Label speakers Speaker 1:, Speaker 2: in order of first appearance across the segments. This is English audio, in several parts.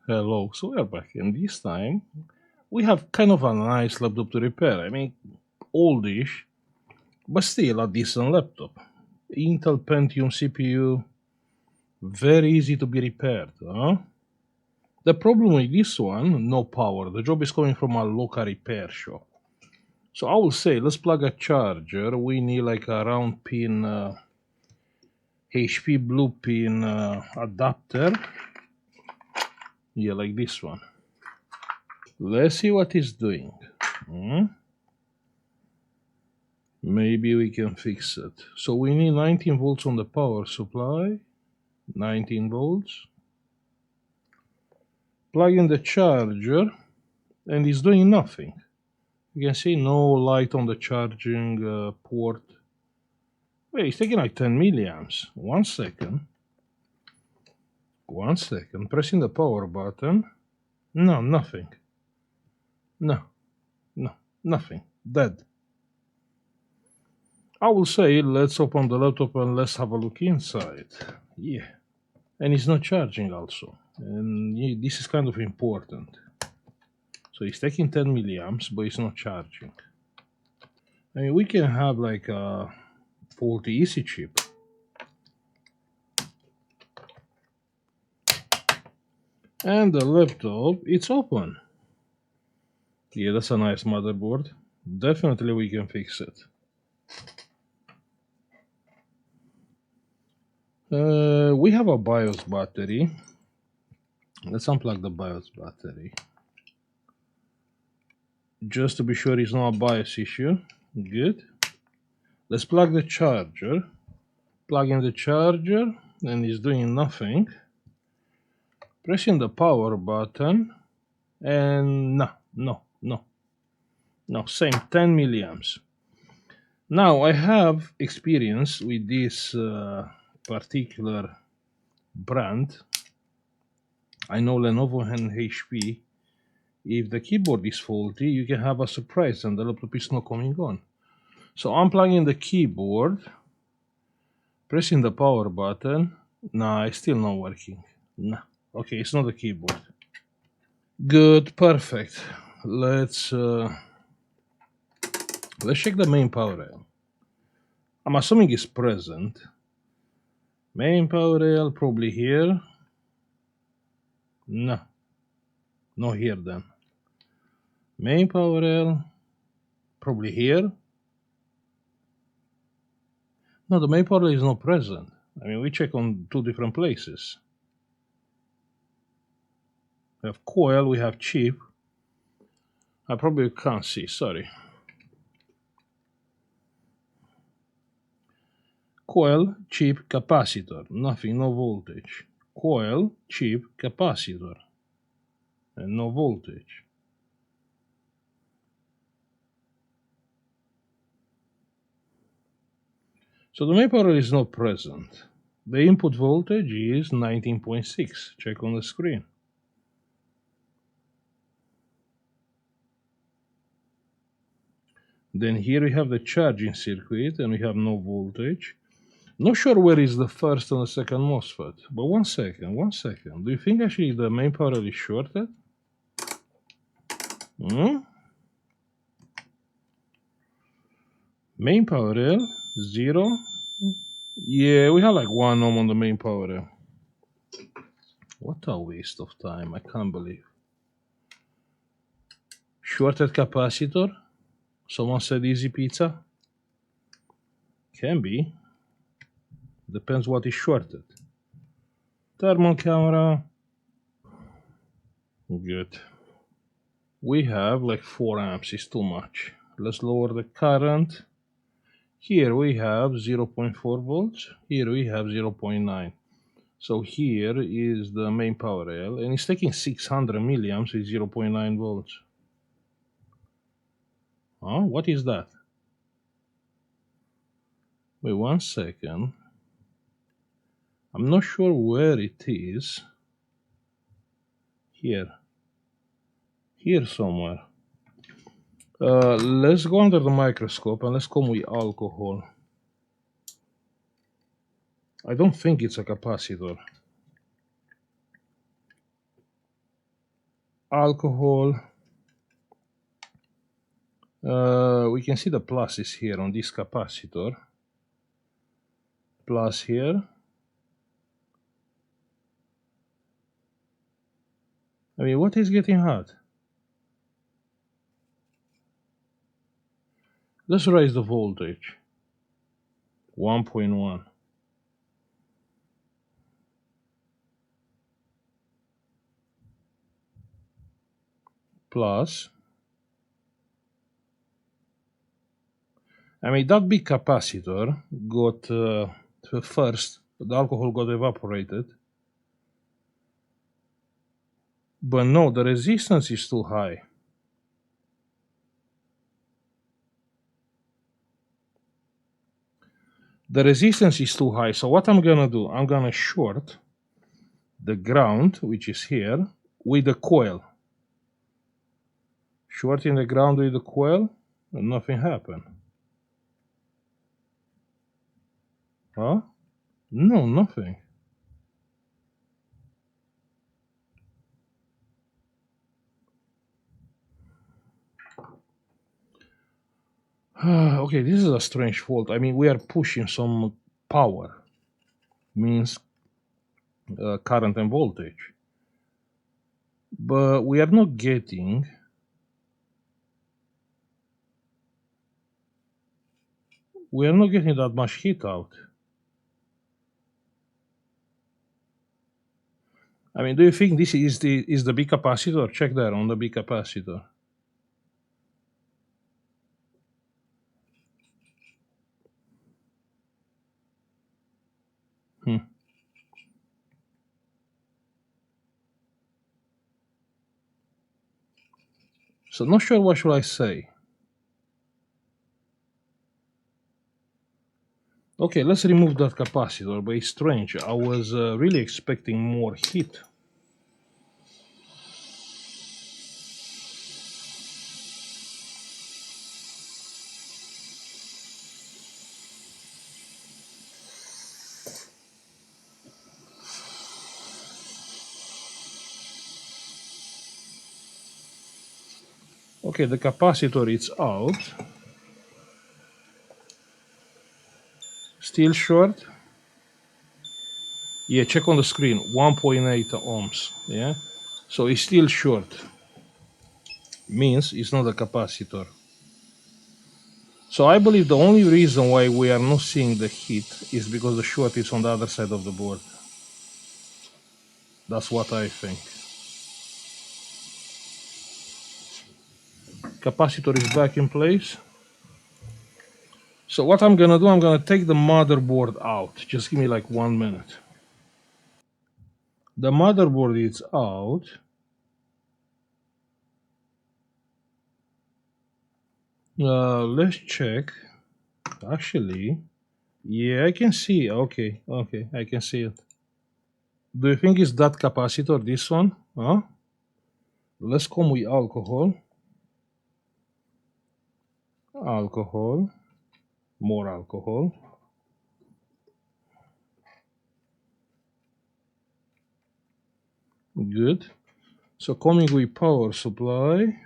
Speaker 1: Hello, so we are back, and this time we have kind of a nice laptop to repair. I mean, oldish, but still a decent laptop. Intel Pentium CPU, very easy to be repaired. Huh? The problem with this one, no power. The job is coming from a local repair shop. So I will say, let's plug a charger. We need like a round pin HP blue pin adapter. Yeah, like this one. Let's see what it's doing. Hmm? Maybe we can fix it. So we need 19 volts on the power supply. 19 volts. Plug in the charger, and it's doing nothing. You can see no light on the charging port. Wait, it's taking like 10 milliamps. 1 second. 1 second. Pressing the power button. No, nothing. No, no, nothing. Dead. I will say, let's open the laptop and let's have a look inside. Yeah. And it's not charging also. And this is kind of important. So it's taking 10 milliamps, but it's not charging. I mean, we can have like a faulty EC chip. And the laptop, it's open. Yeah, that's a nice motherboard. Definitely we can fix it. We have a BIOS battery. Let's unplug the BIOS battery. Just to be sure it's not a BIOS issue. Good. Let's plug the charger. Plug in the charger, and it's doing nothing. Pressing the power button, and no, same 10 milliamps. Now I have experience with this particular brand. I know Lenovo and HP. If the keyboard is faulty, you can have a surprise and the laptop is not coming on. So unplugging the keyboard, pressing the power button. Nah, it's still not working. Nah. Okay, it's not the keyboard. Good, perfect. Let's check the main power rail. I'm assuming it's present. Main power rail probably here. No, not here then. Main power rail probably here. No, the main power rail is not present. I mean, we check on two different places. We have coil, we have chip. I probably can't see, sorry. Coil, chip, capacitor. Nothing, no voltage. Coil, chip, capacitor. And no voltage. So the main power rail is not present. The input voltage is 19.6. Check on the screen. Then here we have the charging circuit and we have no voltage. Not sure where is the first and the second MOSFET, but 1 second. Do you think actually the main power rail is shorted? Main power rail, 0. Yeah, we have like 1 ohm on the main power rail. What a waste of time, I can't believe. Shorted capacitor? Someone said easy pizza? Can be. Depends what is shorted. Thermal camera. Good. We have like 4 amps, is too much. Let's lower the current. Here we have 0.4 volts. Here we have 0.9. So here is the main power rail, and it's taking 600 milliamps with 0.9 volts. Oh, what is that? Wait 1 second. I'm not sure where it is. Here somewhere. Let's go under the microscope and let's come with alcohol. I don't think it's a capacitor. alcohol. We can see the plus is here on this capacitor. Plus here. I mean, what is getting hot? Let's raise the voltage. 1.1. Plus. I mean, that big capacitor got first, the alcohol got evaporated. But no, the resistance is too high. The resistance is too high. So what I'm gonna do, I'm gonna short the ground, which is here, with the coil. Shorting the ground with the coil, and nothing happened. Huh? No, nothing. Okay, this is a strange fault. I mean, we are pushing some power, means current and voltage. But we are not getting that much heat out. I mean, do you think this is the big capacitor? Check there on the big capacitor. So not sure what should I say. Okay, let's remove that capacitor, but it's strange. I was really expecting more heat. Okay, the capacitor is out. Still short. Yeah, check on the screen, 1.8 ohms. Yeah, so it's still short. Means it's not a capacitor. So I believe the only reason why we are not seeing the heat is because the short is on the other side of the board. That's what I think. Capacitor is back in place. So what I'm gonna do, I'm gonna take the motherboard out. Just give me like 1 minute. The motherboard is out. Let's check. Actually, yeah, I can see. Okay, I can see it. Do you think it's that capacitor, this one? Huh? Let's come with alcohol. Alcohol. More alcohol. Good. So coming with power supply.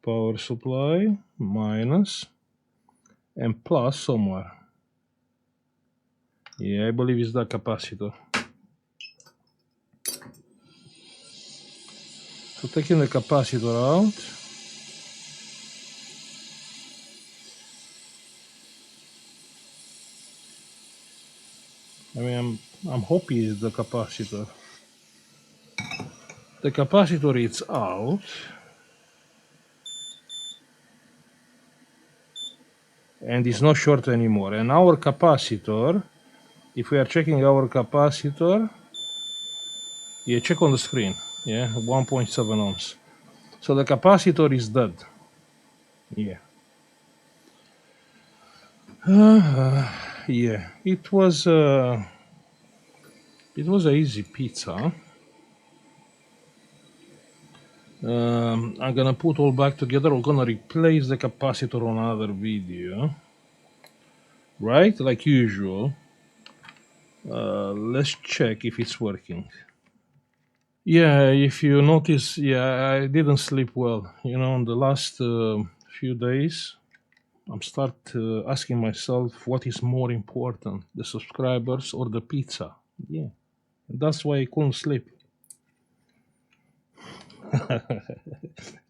Speaker 1: Power supply minus and plus somewhere. Yeah, I believe it's that capacitor. So taking the capacitor out. I mean, I'm hoping it's the capacitor. The capacitor is out. And it's not short anymore. And our capacitor, if we are checking our capacitor, yeah, check on the screen. Yeah, 1.7 ohms. So the capacitor is dead. Yeah. Yeah, it was a easy pizza. I'm gonna put all back together. We're gonna replace the capacitor on another video, right? Like usual. Let's check if it's working. Yeah, if you notice, yeah, I didn't sleep well. You know, in the last few days, I'm start asking myself what is more important, the subscribers or the pizza. Yeah, that's why I couldn't sleep.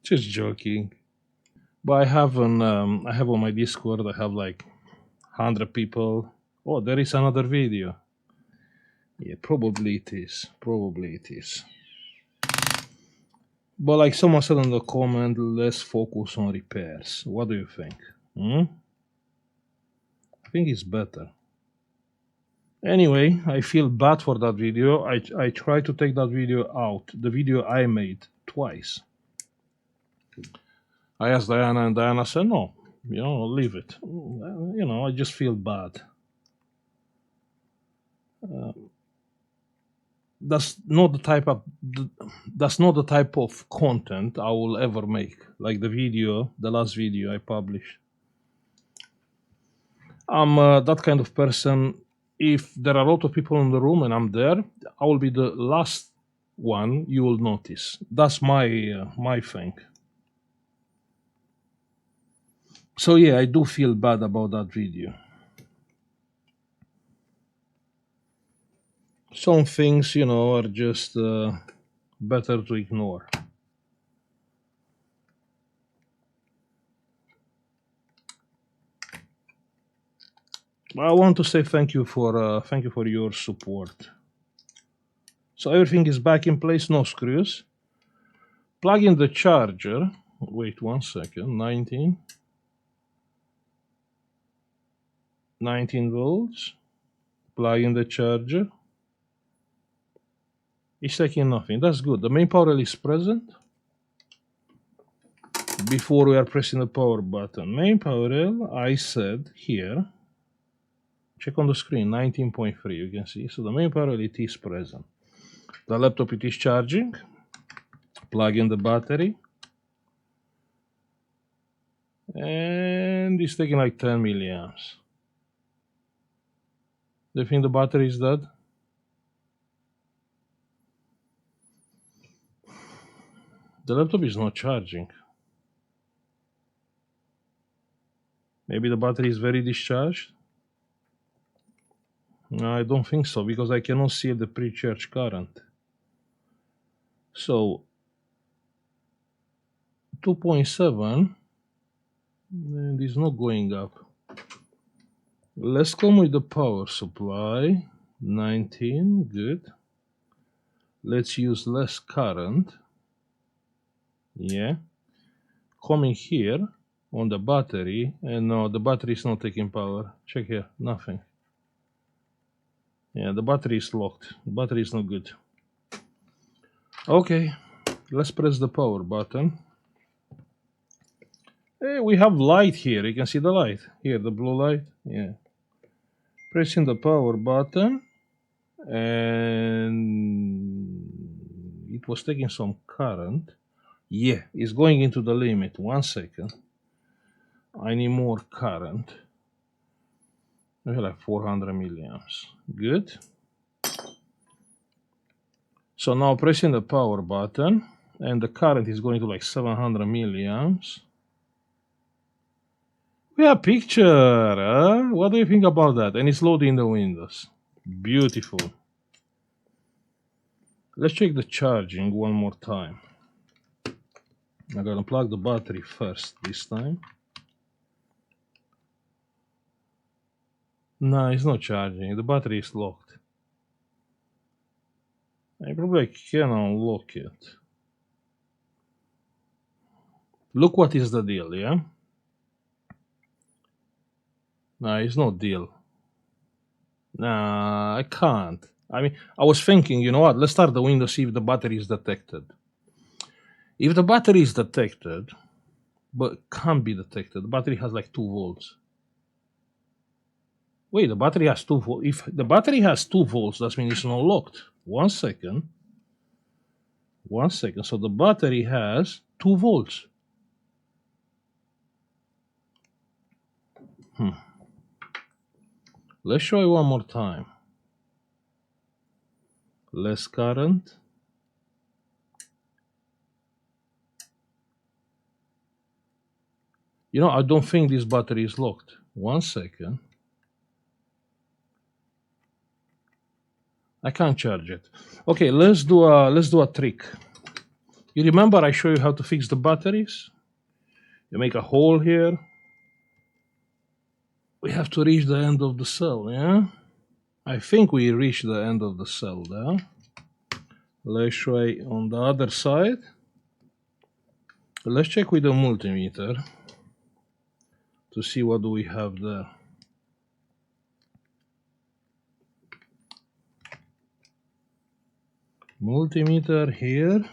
Speaker 1: Just joking. But I have on my Discord, I have like 100 people. Oh, there is another video. Yeah, probably it is. Probably it is. But like someone said in the comment, let's focus on repairs. What do you think? Hmm? I think it's better. Anyway, I feel bad for that video. I tried to take that video out. The video I made twice. I asked Diana, and Diana said, no, leave it. I just feel bad. That's not the type of that's not the type of content I will ever make. Like the last video I published. I'm that kind of person. If there are a lot of people in the room and I'm there, I will be the last one you will notice. That's my thing. So yeah, I do feel bad about that video. Some things, are just better to ignore. I want to say thank you for your support. So everything is back in place, no screws. Plug in the charger. Wait 1 second. 19 volts. Plug in the charger. It's taking nothing. That's good. The main power rail is present. Before we are pressing the power button. Main power rail, I said here. Check on the screen, 19.3, you can see. So the main power rail, it is present. The laptop, it is charging. Plug in the battery. And it's taking like 10 milliamps. Do you think the battery is dead? The laptop is not charging. Maybe the battery is very discharged? No, I don't think so, because I cannot see the pre-charge current. So 2.7, and it's not going up. Let's come with the power supply. 19, good. Let's use less current. Yeah. Coming here on the battery, and no, the battery is not taking power. Check here, nothing. Yeah, the battery is locked. The battery is not good. Okay, let's press the power button. Hey, we have light here. You can see the light. Here, the blue light. Yeah. Pressing the power button, and it was taking some current. Yeah, it's going into the limit. 1 second. I need more current. Maybe like 400 milliamps. Good. So now pressing the power button, and the current is going to like 700 milliamps. We have picture. Huh? What do you think about that? And it's loading the windows. Beautiful. Let's check the charging one more time. I'm gonna plug the battery first this time. No, it's not charging. The battery is locked. I probably can unlock it. Look what is the deal, yeah? No, it's not deal. Nah, I can't. I mean, I was thinking, you know what? Let's start the window, see if the battery is detected. If the battery is detected, but can't be detected, the battery has like 2 volts. Wait, the battery has 2 volts. If the battery has 2 volts, that means it's not locked. 1 second. 1 second. So the battery has 2 volts. Let's show you one more time. Less current. You know, I don't think this battery is locked. 1 second. I can't charge it. Okay, let's do a trick. You remember I showed you how to fix the batteries? You make a hole here. We have to reach the end of the cell, yeah? I think we reached the end of the cell there. Let's try on the other side. Let's check with the multimeter to see what do we have there. Multimeter here.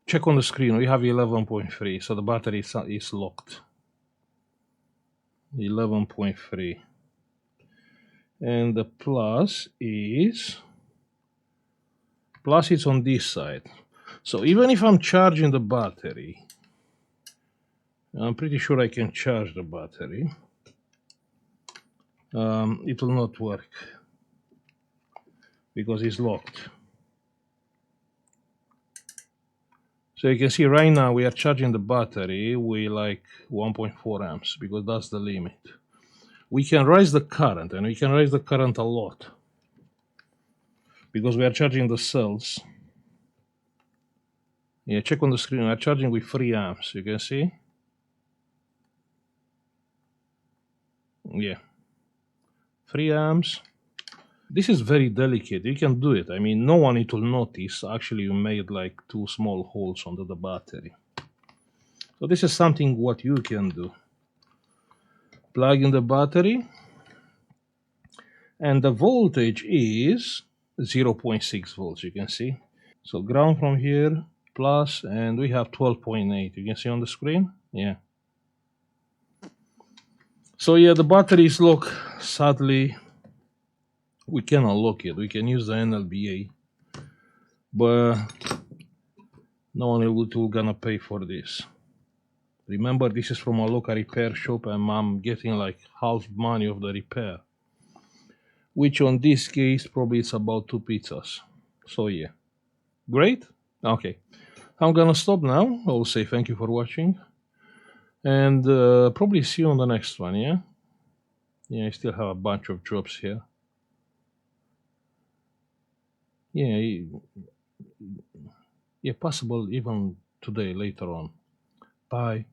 Speaker 1: Check on the screen, we have 11.3, so the battery is locked. 11.3. And the plus is on this side. So even if I'm charging the battery, I'm pretty sure I can charge the battery. It will not work because it's locked. So you can see right now we are charging the battery with like 1.4 amps because that's the limit. We can raise the current, and we can raise the current a lot because we are charging the cells. Yeah, check on the screen. We are charging with 3 amps. You can see. Yeah, 3 amps. This is very delicate. You can do it. I mean, no one it will notice. Actually, you made like 2 small holes under the battery. So this is something what you can do. Plug in the battery, and the voltage is 0.6 volts. You can see. So ground from here, plus, and we have 12.8. You can see on the screen. Yeah. So yeah, the battery is locked. Sadly, we cannot lock it. We can use the NLBA, but no one will gonna pay for this. Remember, this is from a local repair shop, and I'm getting like half money of the repair, which on this case probably it's about 2 pizzas. So yeah, great. Okay, I'm gonna stop now. I will say thank you for watching, and probably see you on the next one. Yeah, I still have a bunch of jobs here. Yeah, yeah, possible even today later on. Bye.